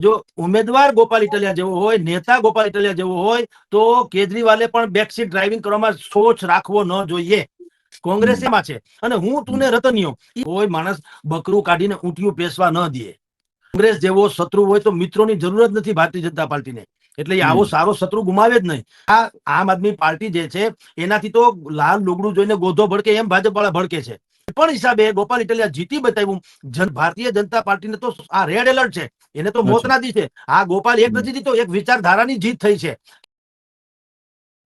જો ઉમેદવાર ગોપાલ ઇટલિયા જેવો હોય, નેતા ગોપાલ ઇટલિયા જેવો હોય, તો કેજરીવાલે પણ બેકસીટ ડ્રાઇવિંગ કરવામાં સોચ રાખવો ન જોઈએ. કોંગ્રેસ એમાં છે. અને હું તું ને રતનિયો, કોઈ માણસ બકરું કાઢીને ઊંટિયું પેસવા ન દે. કોંગ્રેસ જેવો શત્રુ હોય તો મિત્રોની જરૂર જ નથી ભારતીય જનતા પાર્ટીને. એટલે આવો સારો શત્રુ ગુમાવે જ નહીં. આ આમ આદમી પાર્ટી જે છે એનાથી તો લાલ લુગડું જોઈને ગોધો ભડકે એમ ભાજપ વાળા ભડકે છે. પણ હિસાબે ગોપાલ ઇટલિયા જીતી બતાવ્યું. ભારતીય જનતા પાર્ટીને તો આ રેડ એલર્ટ છે, એને તો મોતના દી છે. આ ગોપાલ એક નથી જીતો, એક વિચારધારાની જીત થઈ છે.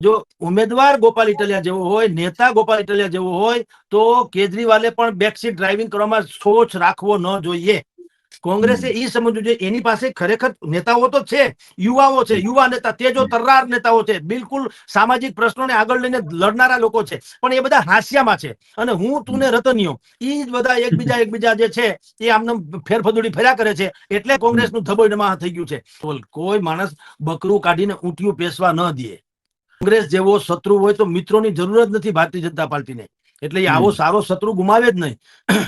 જો ઉમેદવાર ગોપાલ ઇટલિયા જેવો હોય, નેતા ગોપાલ ઇટલિયા જેવો હોય, તો કેજરીવાલે પણ બેકસીટ ડ્રાઇવિંગ કરવામાં સોચ રાખવો ન જોઈએ. કોંગ્રેસે એ સમજવું જોઈએ એની પાસે ખરેખર નેતાઓ તો છે, યુવાઓ છે, યુવા નેતા, તેજો તર્રાર નેતાઓ છે, બિલકુલ સામાજિક પ્રશ્નોને આગળ લઈને લડનારા લોકો છે. પણ એ બધા હાસ્યામાં છે. અને હું તું ને રતનિયો, એ જ બધા એકબીજા જે છે એ આમને ફેરફદુડી ફર્યા કરે છે. એટલે કોંગ્રેસનું ધબોડમાં થઈ ગયું છે. કોઈ માણસ બકરું કાઢીને ઊંટિયું પેસવા ન દે. કોંગ્રેસ જેવો શત્રુ હોય તો મિત્રોની જરૂર જ નથી ભારતીય જનતા પાર્ટીને. એટલે આવો સારો શત્રુ ગુમાવે જ નહીં.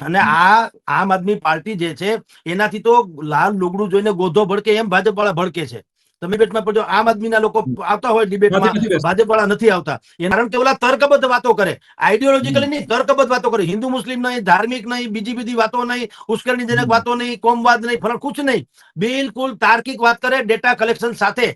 અને આ આમ આદમી પાર્ટી જે છે એનાથી તો લાલ લુગડું જોઈને ગોધો ભડકે એમ ભાજપ વાળા ભડકે છે. તમે ડિબેટમાં પડજો, આમ આદમીના લોકો આવતા હોય ડિબેટમાં, ભાજપ વાળા નથી આવતા. કારણ કે ઓલા તર્કબદ્ધ વાતો કરે, આઈડિયોલોજીકલી નહીં, તર્કબદ્ધ વાતો કરે. હિન્દુ મુસ્લિમ નહીં, ધાર્મિક નહીં, બીજી બધી વાતો નહીં, ઉશ્કેરણીજનક વાતો નહીં, કોમવાદ નહીં, ફળ કુછ નહીં. બિલકુલ તાર્કિક વાત કરે, ડેટા કલેક્શન સાથે.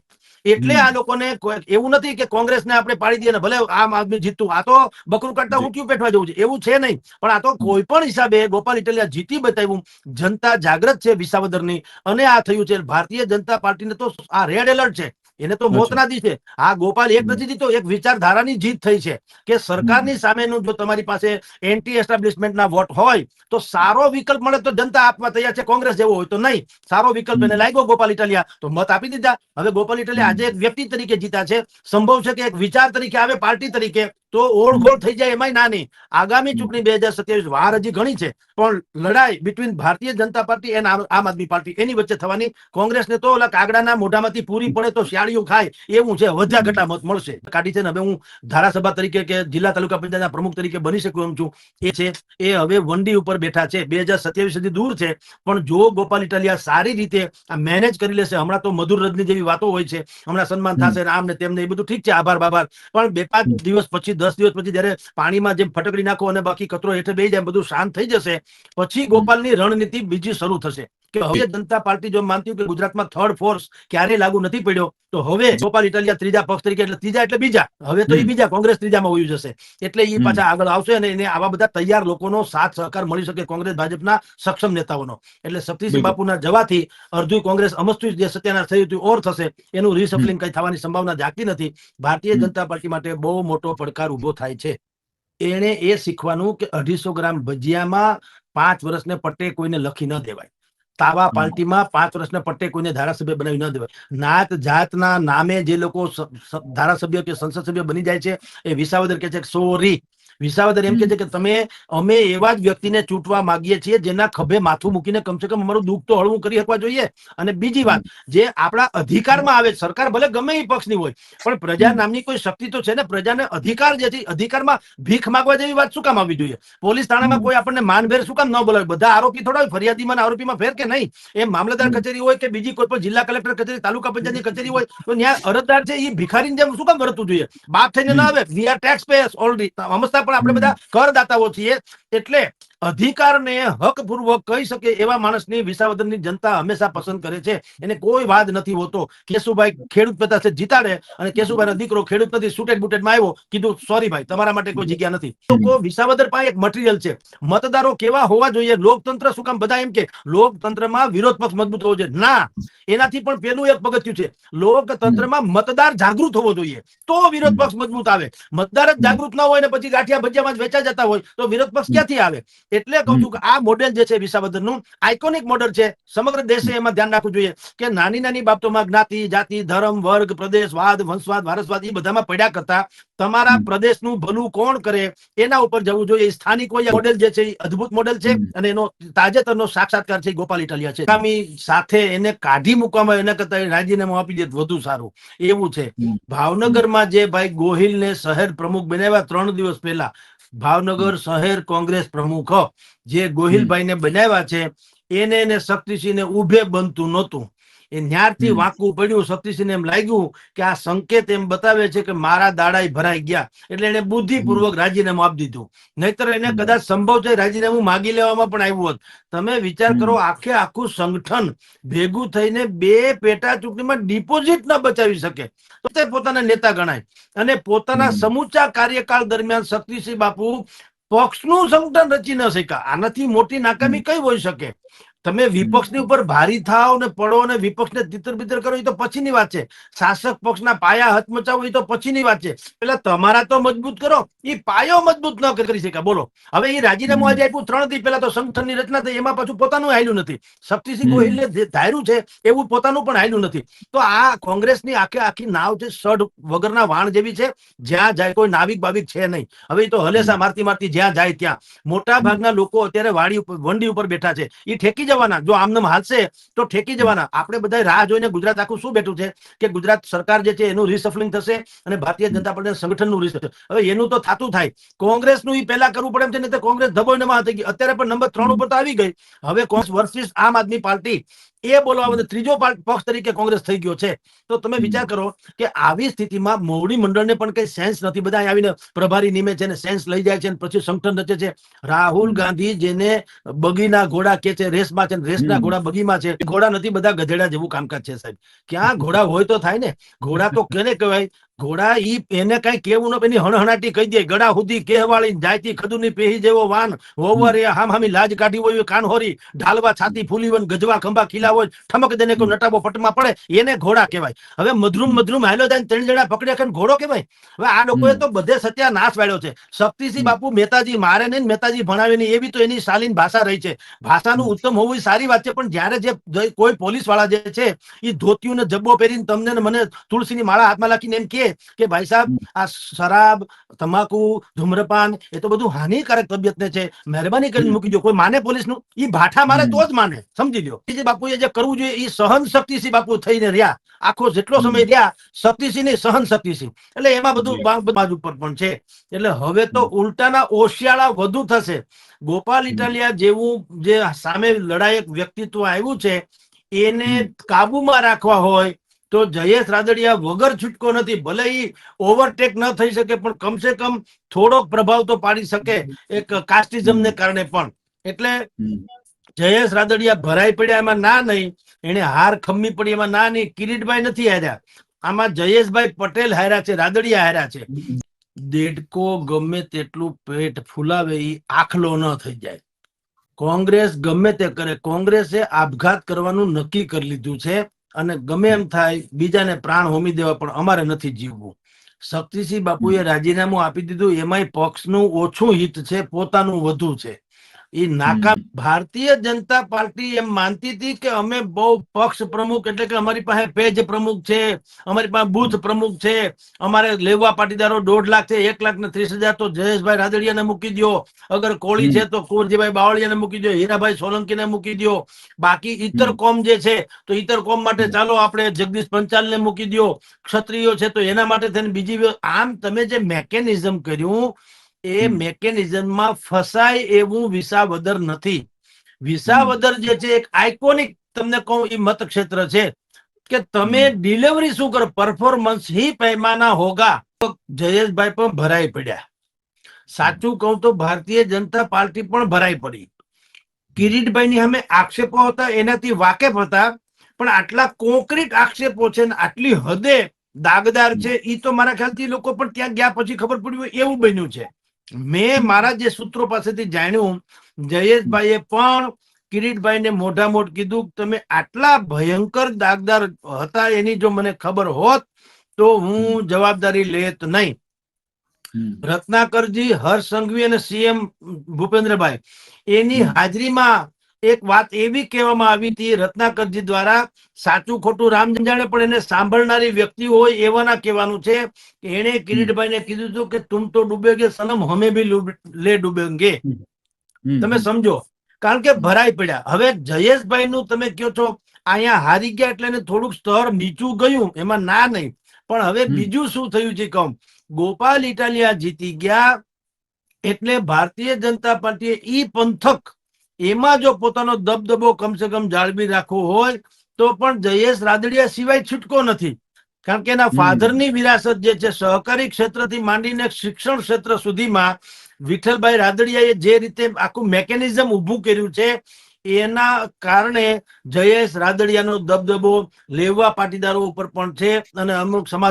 એટલે આ લોકોને એવું નથી કે કોંગ્રેસને આપણે પાડી દઈએ ને ભલે આમ આદમી જીતતું. આ તો બકરું કાઢતા ઊંટિયું પેટવા જવું છે એવું છે નહીં. પણ આ તો કોઈ પણ હિસાબે ગોપાલ ઇટલિયા જીતી બતાવ્યું. જનતા જાગૃત છે વિસાવદરની, અને આ થયું છે. ભારતીય જનતા પાર્ટીને તો આ રેડ એલર્ટ છે, એને તો મોતના દી છે. આ ગોપાલ એક નથી જીતો, એક વિચારધારાની જીત થઈ છે. કે સરકારની સામેનું જો તમારી પાસે એન્ટી એસ્ટાબ્લિશમેન્ટના વોટ હોય તો સારો વિકલ્પ મળે તો જનતા આપવા તૈયાર છે. કોંગ્રેસ જેવો હોય તો નહીં. સારો વિકલ્પ એને લાગ્યો ગોપાલ ઇટલિયા તો મત આપી દીધા. હવે ગોપાલ ઇટલિયા આજે એક વ્યક્તિ તરીકે જીતા છે. સંભવ છે કે એક વિચાર તરીકે આવે, પાર્ટી તરીકે તો ઓળખોળ થઈ જાય એમાંય નાની. આગામી ચૂંટણી 2027 વાર હજી ઘણી છે, પણ લડાઈ બિટવીન ભારતીય જનતા પાર્ટી અને આમ આદમી પાર્ટી એની વચ્ચે થવાની. કોંગ્રેસને તો ઓલા કાગડાના મોઢામાંથી પૂરી પડે તો શિયાળીઓ ખાય એવું છે. વધ્યા ઘટા મત મળશે. કાઢી છે ને હવે હું ધારાસભા તરીકે કે જિલ્લા તાલુકા પંચાયતના પ્રમુખ તરીકે બની શકું એમ છું. એ છે એ હવે વંડી ઉપર બેઠા છે. 2027 સુધી દૂર છે. પણ જો ગોપાલ ઇટલિયા સારી રીતે આ મેનેજ કરી લેશે, હમણાં તો મધુર રજની જેવી વાતો હોય છે, હમણાં સન્માન થશે આમ ને તેમને, એ બધું ઠીક છે, આભાર બાભાર. પણ 2-5 દિવસ પછી, 10 દિવસ પછી જયારે પાણીમાં જેમ ફટકડી નાખો અને બાકી કચરો હેઠળ બેસી જાય, બધું શાંત થઈ જશે, પછી ગોપાલની રણનીતિ બીજી શરૂ થશે. કે હવે જનતા પાર્ટી જો માનતી કે ગુજરાતમાં થર્ડ ફોર્સ ક્યારેય લાગુ નથી પડ્યો, તો હવે ગોપાલ ઇટલિયા ત્રીજા પક્ષ તરીકે, એટલે ત્રીજા એટલે બીજા, હવે તો એ બીજા કોંગ્રેસ ત્રીજામાં વયું જશે. એટલે એ પાછા આગળ આવશે અને એને આવા બધા તૈયાર લોકોનો સાથ સહકાર મળી શકે, કોંગ્રેસ ભાજપના સક્ષમ નેતાઓનો. એટલે શક્તિસિંહ બાપુના જવાથી અડધું કોંગ્રેસ અમસ્તુ જે સત્યાનાશ થયું હતું ઓર થશે. એનું રિસફલિંગ કઈ થવાની સંભાવના જાગતી નથી. ભારતીય જનતા પાર્ટી માટે બહુ મોટો પડકાર ઉભો થાય છે. એને એ શીખવાનું કે 250 ગ્રામ ભજીયામાં 5 વર્ષને પટ્ટે કોઈને લખી ન દેવાય. તાવા પાર્ટીમાં 5 વર્ષના પટ્ટે કોઈને ધારાસભ્ય બનાવી ન દેવાય. નાત જાતના નામે જે લોકો ધારાસભ્ય કે સંસદ સભ્ય બની જાય છે, એ વિસાવદર કે છે સોરી. વિસાવદર એમ કે છે કે અમે એવા જ વ્યક્તિને ચૂંટવા માંગીએ છીએ જેના ખભે માથું મૂકીને કમસે કમ અમારું દુઃખ તો હળવું કરી શકવા જોઈએ. અને બીજી વાત, જે આપણા અધિકારમાં આવે, સરકાર ભલે ગમે એ પક્ષની હોય, પણ પ્રજા નામની કોઈ શક્તિ તો છે ને. પ્રજાને અધિકાર જે છે, અધિકારમાં ભીખ માંગવા જેવી વાત શું કામ આવવી જોઈએ? પોલીસ થાણામાં કોઈ આપણને માનભેર શું કામ ન બોલાવે? બધા આરોપી થોડા હોય, ફરિયાદીમાં આરોપીમાં ફેર કે નહીં? એ મામલતદાર કચેરી હોય કે બીજી કોઈ પણ જિલ્લા કલેક્ટર કચેરી, તાલુકા પંચાયતની કચેરી હોય, તો ત્યાં અરજદાર છે એ ભિખારીની જેમ શું કામ વર્તવું જોઈએ? બાપ થઈને ના આવે. We are tax payers already, સમજતા પણ આપણે બધા કરદાતાઓ છીએ. એટલે અધિકારને હકપૂર્વક કહી શકે એવા માણસની વિસાવદરની જનતા હંમેશા પસંદ કરે છે. એને કોઈ વાદ નથી હોતો. કેશુભાઈ ખેડૂત પેદા છે, જીતાડે, અને કેશુભાઈનો દીકરો ખેડૂત નથી, સુટેડ બુટેડમાં આવ્યો, કીધું સોરી ભાઈ, તમારા માટે કોઈ જગ્યા નથી. લોકો વિસાવદર પાસે એક મટીરિયલ છે. મતદારો કેવા હોવા જોઈએ? લોકતંત્ર શું કામ બધા એમ કે લોકતંત્રમાં વિરોધ પક્ષ મજબૂત હોવો જોઈએ? ના, એનાથી પણ પેલું એક પગથિયું છે. લોકતંત્રમાં મતદાર જાગૃત હોવો જોઈએ, તો વિરોધ પક્ષ મજબૂત આવે. મતદાર જ જાગૃત ના હોય ને પછી ગાંઠિયા ભજીયામાં જ વેચા જતા હોય તો વિરોધ પક્ષ ક્યાંથી આવે? એટલે કહું છું કે આ મોડેલ જે છે વિસાવદરનું આઇકોનિક મોડેલ છે. સમગ્ર દેશે એમાં ધ્યાન રાખવું જોઈએ કે નાની નાની બાબતોમાં જ્ઞાતિ, જાતિ, ધર્મ, વર્ગ, પ્રદેશવાદ, વંશવાદ, વારસવાદ એ બધામાં પડ્યા કરતા તમારા પ્રદેશનું ભલું કોણ કરે એના ઉપર જવું જોઈએ. સ્થાનિક મોડેલ જે છે એ અદ્ભુત મોડેલ છે, અને એનો તાજેતરનો સાક્ષાત્કાર છે ગોપાલ ઇટલિયા છે. આગામી સાથે એને કાઢી મૂકવામાં એના કરતા રાજીનામું આપી દે વધુ સારું એવું છે. ભાવનગરમાં જે ભાઈ ગોહિલને શહેર પ્રમુખ બનાવ્યા 3 દિવસ પહેલા, ભાવનગર શહેર કોંગ્રેસ પ્રમુખ જે ગોહિલભાઈને બનાવ્યા છે, એને શક્તિસિંહને ઉભે બનતું નહોતું. એ ન્યારથી વાંકું પડ્યું. શક્તિસિંહને એમ લાગ્યું કે આ સંકેત એમ બતાવે છે કે મારા દાડા ભરાઈ ગયા, એટલે એને બુદ્ધિપૂર્વક રાજીનામું આપી દીધું. નહીતર એને કદાચ સંભવ છે રાજીનામું માગી લેવામાં પણ આવ્યું હોત. તમે વિચાર કરો, આખે આખું સંગઠન ભેગું થઈને 2 પેટા ચૂંટણીમાં ડિપોઝિટ ન બચાવી શકે તો તે પોતાના નેતા ગણાય. અને પોતાના સમૂચા કાર્યકાળ દરમિયાન શક્તિસિંહ બાપુ પક્ષનું સંગઠન રચી ન શક્યા. આનાથી મોટી નાકામી કઈ હોઈ શકે? તમે વિપક્ષની ઉપર ભારી થાવ ને પડો અને વિપક્ષને તિતર બિતર કરો એ તો પછીની વાત છે. શાસક પક્ષના પાયા હચમચાવો એ તો પછીની વાત છે. પેલા તમારા તો મજબૂત કરો, એ પાયો મજબૂત ન કરી શક્યા. બોલો, હવે એ રાજીનામું આજે આપ્યું 3 દી પહેલા તો સંગઠનની રચના થઈ, એમાં પાછું પોતાનું હાલ્યું નથી. શક્તિસિંહ ગોહિલને ધાર્યું છે એવું પોતાનું પણ હાલ્યું નથી. તો આ કોંગ્રેસની આખે આખી નાવ છે સડ વગરના વાણ જેવી છે. જ્યાં જાય કોઈ નાવિક બાવિક છે નહીં. હવે એ તો હલેસા મારતી મારતી જ્યાં જાય ત્યાં. મોટા ભાગના લોકો અત્યારે વંડી ઉપર બેઠા છે. એ ઠેકી જવાના. જો આમનામ હાલશે તો ઠેકી જવાના. આપણે બધા રાહ જોઈને ગુજરાત આખું શું બેઠું છે કે ગુજરાત સરકાર જે છે એનું રિસફલિંગ થશે અને ભારતીય જનતા પાર્ટી સંગઠનનું રિસફલિંગ. હવે એનું તો થતું થાય. કોંગ્રેસનું એ પહેલા કરવું પડે એમ છે, નહીં તો કોંગ્રેસ ધબોઈમાં થઈ ગઈ. અત્યારે પણ નંબર 3 ઉપર તો આવી ગઈ. હવે કોંગ્રેસ વર્સિસ આમ આદમી પાર્ટી એ બોલવા બધે ત્રીજો પક્ષ તરીકે કોંગ્રેસ થઈ ગયો છે. તો તમે વિચાર કરો કે આવી સ્થિતિમાં મોવડી મંડળને પણ કઈ સેન્સ નથી. બધા આવીને પ્રભારી નિમે છે ને સેન્સ લઈ જાય છે, પછી સંગઠન રચે છે. રાહુલ ગાંધી જેને બગીના ઘોડા કે છે, રેસમાં છે, રેસના ઘોડા બગીમાં છે. ઘોડા નથી, બધા ગધેડા જેવું કામકાજ છે સાહેબ. ક્યાં ઘોડા હોય તો થાય ને. ઘોડા તો કેને કહેવાય? ઘોડા એને કઈ કેવું ન, એની હણહણાટી કહી દે. ગળા સુધી કહેવાળી જાયતી ખદુની પેહી જેવો વાન હોવર હામ હામી લાજ કાઢી હોય કાનહોરી ઢાલવા છાતી ફૂલી હોય ગજવા ખંભા ખીલા હોય ઠમક દેને કોઈ નટાબો પટમાં પડે એને ઘોડા કહેવાય. હવે મધરૂમ હાલો જાય 3 જણા પકડે કે ઘોડો કહેવાય? હવે આ લોકોએ તો બધે સત્યાનાશ વાળ્યો છે. શક્તિસિંહ બાપુ મહેતાજી મારે નહીં, મહેતાજી ભણાવે નહીં, એવી તો એની શાલીન ભાષા રહી છે. ભાષાનું ઉત્તમ હોવું એ સારી વાત છે, પણ જયારે જે કોઈ પોલીસ વાળા જે છે એ ધોતિયું ને જબ્બો પહેરીને તમને ને મને તુલસીની માળા હાથમાં રાખીને એમ કે ભાઈ સાહેબ આ શરાબ તમાકુ ધૂમ્રપાન એ તો બધું હાનિકારક તબિયતને છે, મહેરબાની કરીને મૂકી દો. કોઈ માને પોલીસનું? એ ભાઠા મારે તો જ માને, સમજી લ્યો. જે બાપુએ જે કરવું જોઈએ એ સહન શક્તિસિંહ બાપુ થઈને રહ્યા. આખો જેટલો સમય રહ્યા શક્તિસિંહ ની સહન શક્તિસિંહ, એટલે એમાં બધું બાજુ પર પણ છે. એટલે હવે તો ઉલટાના ઓશિયાળા વધુ થશે. ગોપાલ ઇટાલિયા જેવું જે સામે લડાયક વ્યક્તિત્વ આવ્યું છે એને કાબુમાં રાખવા હોય તો જયેશ રાદડિયા વગર છૂટકો નથી. ભલે એ ઓવરટેક ન થઈ શકે પણ કમસે કમ થોડોક પ્રભાવ તો પાડી શકે એક કાસ્ટિઝમને કારણે પણ. એટલે જયેશ રાદડિયા ભરાઈ પડ્યા એમાં ના નહીં, એને હાર ખમ્મી પડી એમાં ના નહીં. કિરીટભાઈ નથી હાર્યા, આમાં જયેશભાઈ પટેલ હાર્યા છે, રાદડિયા હાર્યા છે. દેડકો ગમે તેટલું પેટ ફૂલાવે એ આખલો ન થઈ જાય. કોંગ્રેસ ગમે તે કરે, કોંગ્રેસે આપઘાત કરવાનું નક્કી કરી લીધું છે અને ગમે એમ થાય બીજાને પ્રાણ હોમી દેવા, પણ અમારે નથી જીવવું. શક્તિસિંહ બાપુએ રાજીનામું આપી દીધું, એમાંય પક્ષનું ઓછું હિત છે, પોતાનું વધુ છે. એ નાકા ભારતીય જનતા પાર્ટી એમ માનતી હતી કે અમે બહુ પક્ષ પ્રમુખ એટલે કે અમારી પાસે પેજ પ્રમુખ છે, અમારી પાસે બુથ પ્રમુખ છે, અમારે લેવા પાટીદારો 1.5 લાખ છે, 1,30,000 તો જયેશભાઈ રાદડિયાને મૂકી દો. અગર કોળી છે તો કુંવરજીભાઈ બાવળિયાને મૂકી દો, હીરાભાઈ સોલંકીને મૂકી દો. બાકી ઈતર કોમ જે છે તો ઈતર કોમ માટે ચાલો આપણે જગદીશ પંચાલને મૂકી દો. ક્ષત્રિયો છે તો એના માટે થઈને બીજી. આમ તમે જે મેકેનિઝમ કર્યું એ મેકેનિઝમમાં ફસાય એવું વિસાવદર નથી. વિસાવદર જે છે એક આઇકોનિક તમને કહું એ મતક્ષેત્ર છે કે તમે ડિલિવરી શું કરો, પરફોર્મન્સ ही पैमाना होगा. જયેશભાઈ પણ ભરાઈ પડ્યા. સાચું કહું તો ભારતીય જનતા પાર્ટી પણ ભરાઈ પડી. કિરીટભાઈ ની સામે આક્ષેપો હતા, એનાથી વાકેફ હતા, પણ આટલા કોન્ક્રીટ આક્ષેપો છે ને આટલી હદે દાગદાર છે એ તો મારા ખ્યાલથી લોકો પણ ત્યાં ગયા પછી ખબર પડી હોય એવું બન્યું છે. મેં મારા જે સૂત્રો પાસેથી જાણ્યું, જયેશભાઈએ પણ કિરીટભાઈને મોઢામોઢ કીધું તમે આટલા ભયંકર દાગદાર હતા એની જો મને ખબર હોત તો હું જવાબદારી લેત નહીં. રત્નાકરજી, હર્ષ સંઘવી અને સીએમ ભૂપેન્દ્રભાઈ એની હાજરીમાં એક વાત એવી કહેવામાં આવી હતી રત્નાકરજી દ્વારા, સાચું ખોટું રામ જાણે પણ એને સાંભળનારી વ્યક્તિ હોય એવાના કહેવાનું છે કે એને કિરીટભાઈને કીધું હતું કે તુમ તો ડૂબેગે સનમ હમે ભી લે ડૂબેંગે. તમે સમજો, કારણ કે ભરાઈ પડ્યા. હવે જયેશભાઈ નું તમે કહો છો અહીંયા હારી ગયા એટલે એને થોડુંક સ્તર નીચું ગયું, એમાં ના નહીં, પણ હવે બીજું શું થયું છે કહું. ગોપાલ ઇટાલિયા જીતી ગયા એટલે ભારતીય જનતા પાર્ટીએ ઈ પંથક એમાં જો પોતાનો દબદબો કમસે કમ જાળવી રાખવો હોય તો પણ જયેશ રાદડિયા સિવાય છૂટકો નથી. કારણ કે એના ફાધરની વિરાસત જે છે સહકારી ક્ષેત્રથી માંડીને શિક્ષણ ક્ષેત્ર સુધીમાં વિઠ્ઠલભાઈ રાદડિયાએ જે રીતે આખું મેકેનિઝમ ઊભું કર્યું છે એના કારણે જયેશ રાદડિયાનો દબદબો લેવા પાટીદારો ઉપર પણ છે અને અમુક સમાજ